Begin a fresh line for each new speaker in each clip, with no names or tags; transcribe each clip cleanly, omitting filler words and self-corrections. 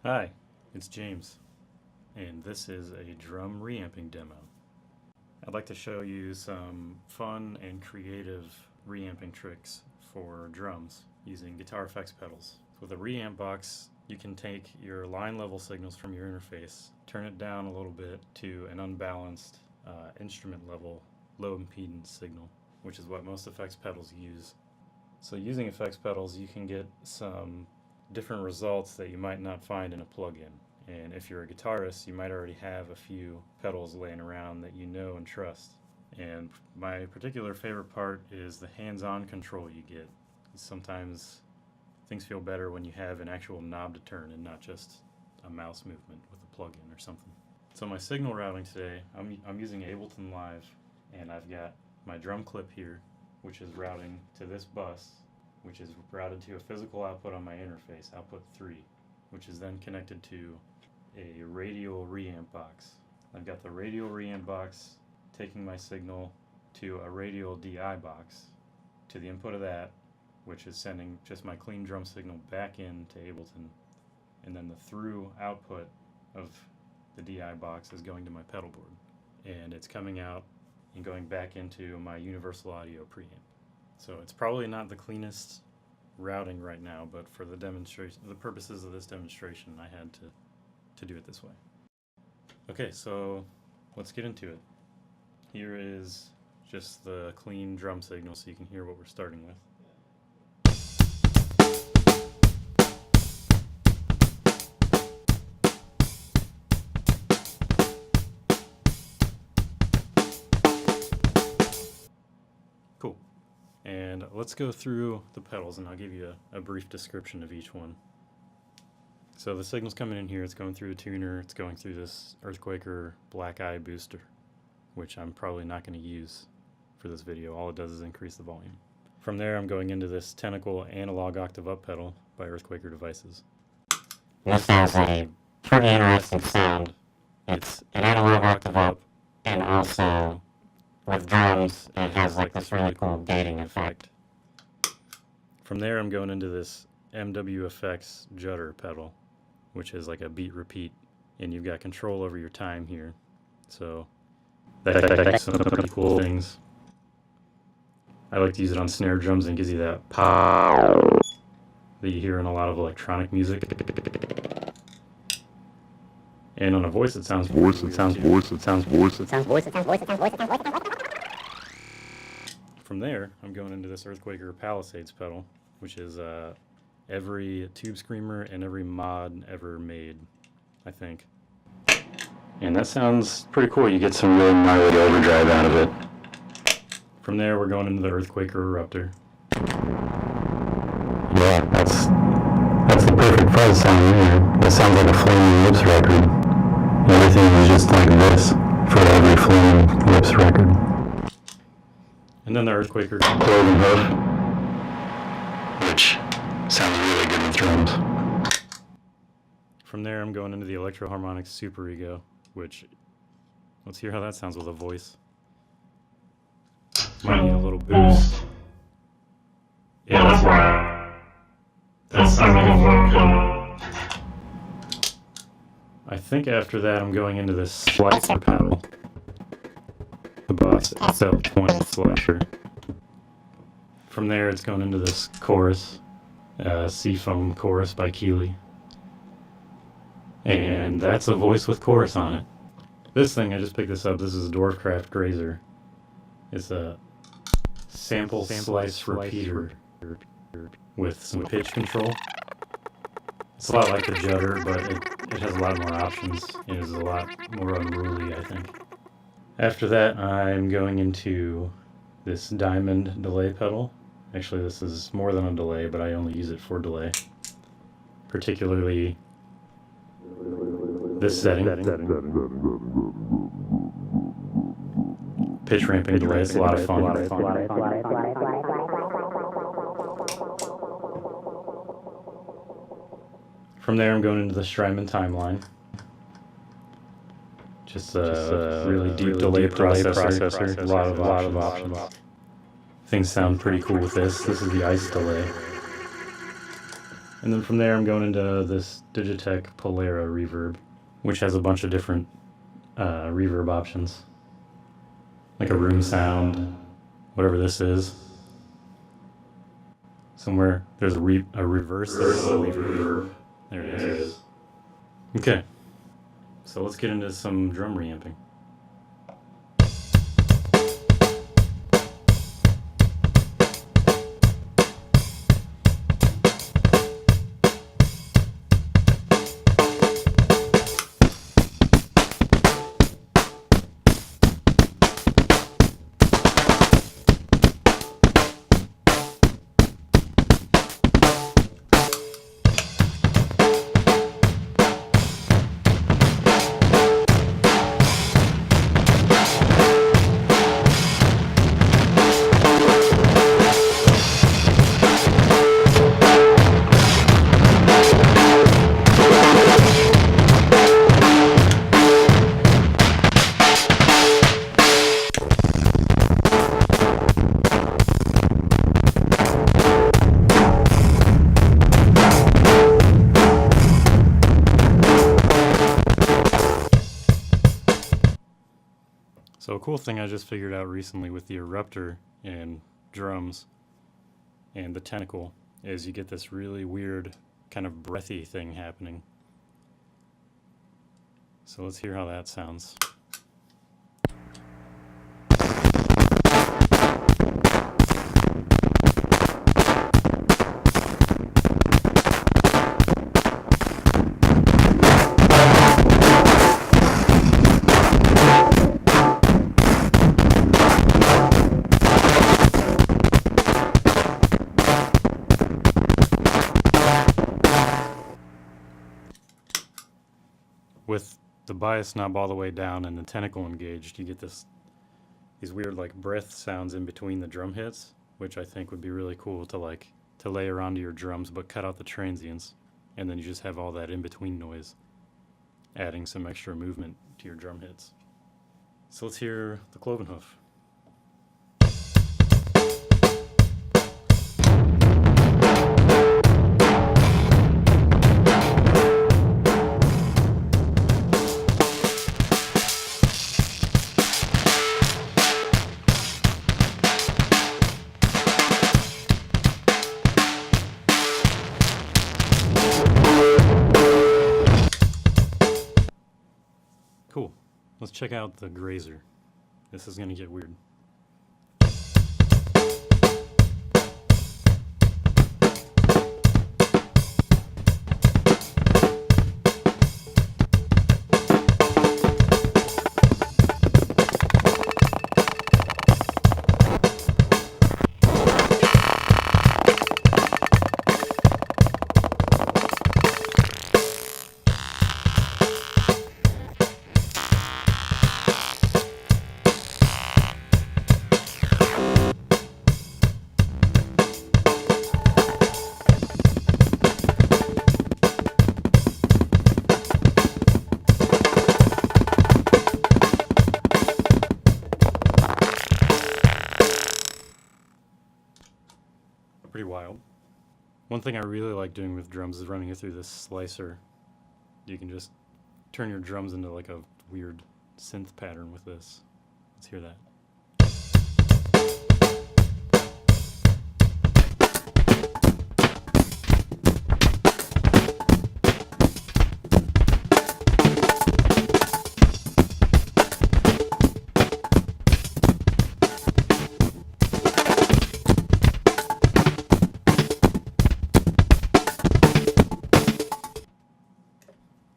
Hi, it's James, and this is a drum reamping demo. I'd like to show you some fun and creative reamping tricks for drums using guitar effects pedals. With a reamp box, you can take your line level signals from your interface, turn it down a little bit to an unbalanced instrument level low impedance signal, which is what most effects pedals use. So using effects pedals, you can get some different results that you might not find in a plugin. And if you're a guitarist, you might already have a few pedals laying around that you know and trust. And my particular favorite part is the hands-on control you get. Sometimes things feel better when you have an actual knob to turn and not just a mouse movement with a plugin or something. So my signal routing today, I'm using Ableton Live, and I've got my drum clip here, which is routing to this bus, which is routed to a physical output on my interface, output 3, which is then connected to a radial reamp box. I've got the radial reamp box taking my signal to a radial DI box, to the input of that, which is sending just my clean drum signal back into Ableton, and then the through output of the DI box is going to my pedal board, and it's coming out and going back into my universal audio preamp. So it's probably not the cleanest routing right now, but for the demonstration, the purposes of this demonstration, I had to do it this way. Okay, so let's get into it. Here is just the clean drum signal so you can hear what we're starting with. Cool. And let's go through the pedals and I'll give you a brief description of each one. So the signal's coming in here, it's going through a tuner, it's going through this Earthquaker Black Eye booster, which I'm probably not going to use for this video. All it does is increase the volume. From there I'm going into this Tentacle Analog Octave Up pedal by Earthquaker Devices.
This has a pretty interesting sound. It's an analog octave up, and also with drums, it has like this really cool gating effect.
From there I'm going into this MWFX Judder pedal, which is like a beat repeat, and you've got control over your time here. So that does some pretty cool things. I like to use it on snare drums and it gives you that pow that you hear in a lot of electronic music. And on a voice it sounds voice. From there, I'm going into this Earthquaker Palisades pedal, which is every tube screamer and every mod ever made, I think. And that sounds pretty cool. You get some really gnarly overdrive out of it. From there, we're going into the Earthquaker Eruptor.
Yeah, that's the perfect fuzz sound there. That sounds like a Flaming Lips record. Everything is just like this for every Flaming Lips record.
And then the Earthquaker Cloven Hoof, which sounds really good with drums. From there, I'm going into the Electro Harmonics Super Ego, which, let's hear how that sounds with a voice. Might need a little boost. Yeah, that's loud. That sounds like a vocal. I think after that, I'm going into this Splicer pedal. The Boss XL20 Slicer. From there, it's going into this chorus, Seafoam Chorus by Keeley. And that's a voice with chorus on it. This thing, I just picked this up, this is a Dwarfcraft Grazer. It's a sample slice repeater with some pitch control. It's a lot like the Judder, but it has a lot more options and is a lot more unruly, I think. After that, I'm going into this Diamond delay pedal. Actually, this is more than a delay, but I only use it for delay. Particularly this setting. Pitch ramping delay is a lot of fun. From there, I'm going into the Strymon timeline. Just a really deep delay processor. A lot of options. Things sound pretty cool with this. This is the Ice delay. And then from there, I'm going into this Digitech Polera reverb, which has a bunch of different reverb options, like a room sound, whatever this is. Somewhere there's a reverse reverb. There it is. Okay, so let's get into some drum reamping. So a cool thing I just figured out recently with the eruptor in drums and the tentacle is you get this really weird kind of breathy thing happening. So let's hear how that sounds. With the bias knob all the way down and the tentacle engaged, you get these weird like breath sounds in between the drum hits, which I think would be really cool to layer onto your drums, but cut out the transients, and then you just have all that in between noise, adding some extra movement to your drum hits. So let's hear the cloven hoof. Cool. Let's check out the grazer. This is going to get weird. Pretty wild. One thing I really like doing with drums is running it through this slicer. You can just turn your drums into like a weird synth pattern with this. Let's hear that.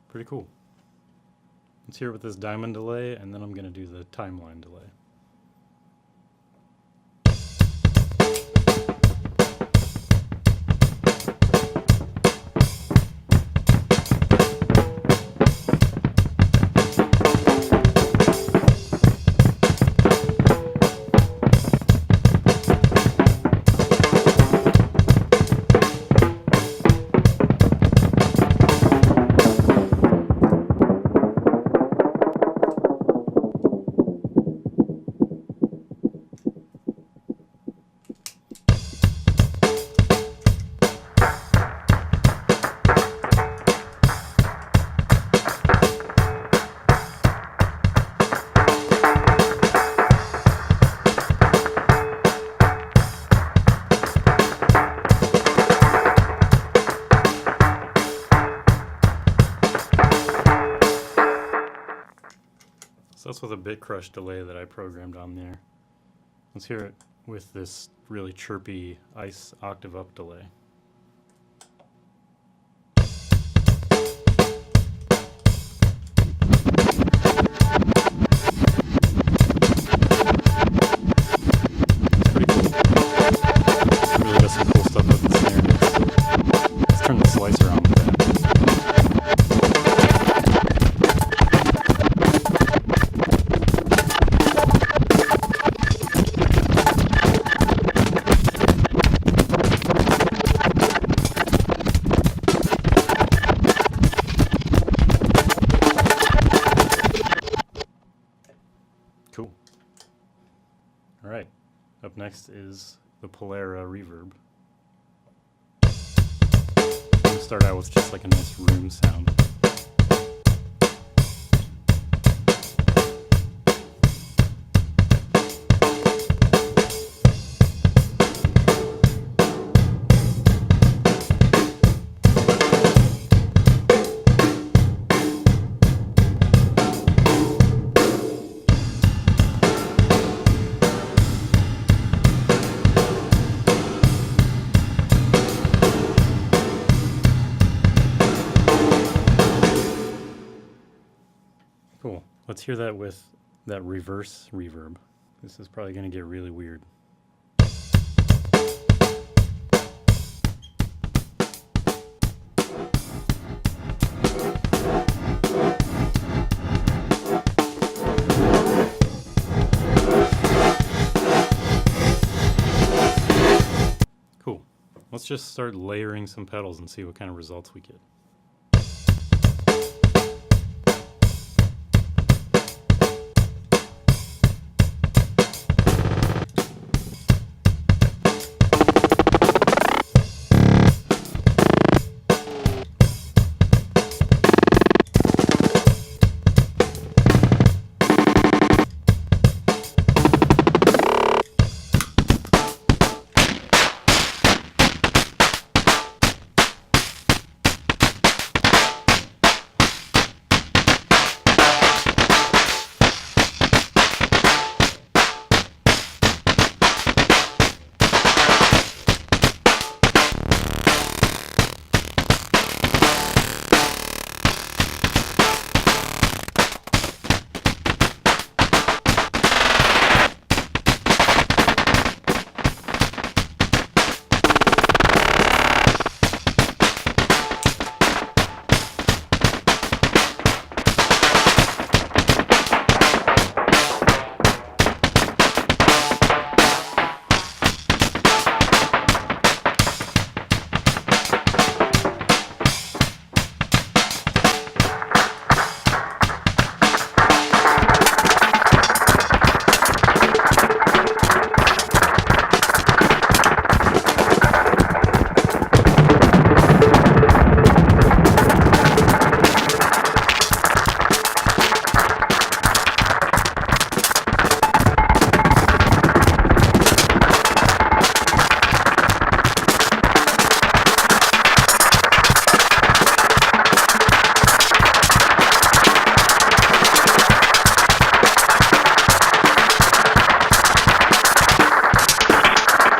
Pretty cool. Let's hear it with this diamond delay, and then I'm going to do the timeline delay. So that's with a bit crush delay that I programmed on there. Let's hear it with this really chirpy ice octave up delay. Turn the slicer on with that. Cool. Alright, up next is the Polera reverb. Start out with just like a nice room sound. Cool. Let's hear that with that reverse reverb. This is probably going to get really weird. Cool. Let's just start layering some pedals and see what kind of results we get.